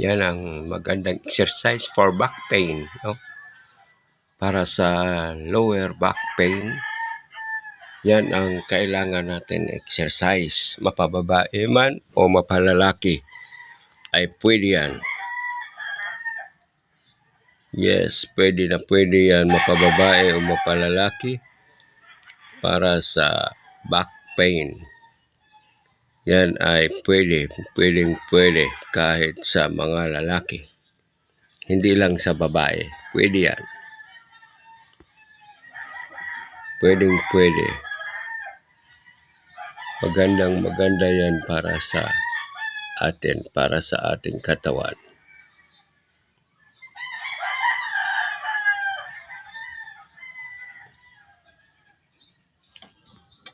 Yan ang magandang exercise for back pain, no? Para sa lower back pain, yan ang kailangan natin exercise. Mapababae man o mapalalaki ay pwede yan. Yes, pwede yan mapababae o mapalalaki para sa back pain. Yan ay pwede kahit sa mga lalaki. Hindi lang sa babae. Pwede yan. Pwede. Maganda yan para sa atin, para sa ating katawan.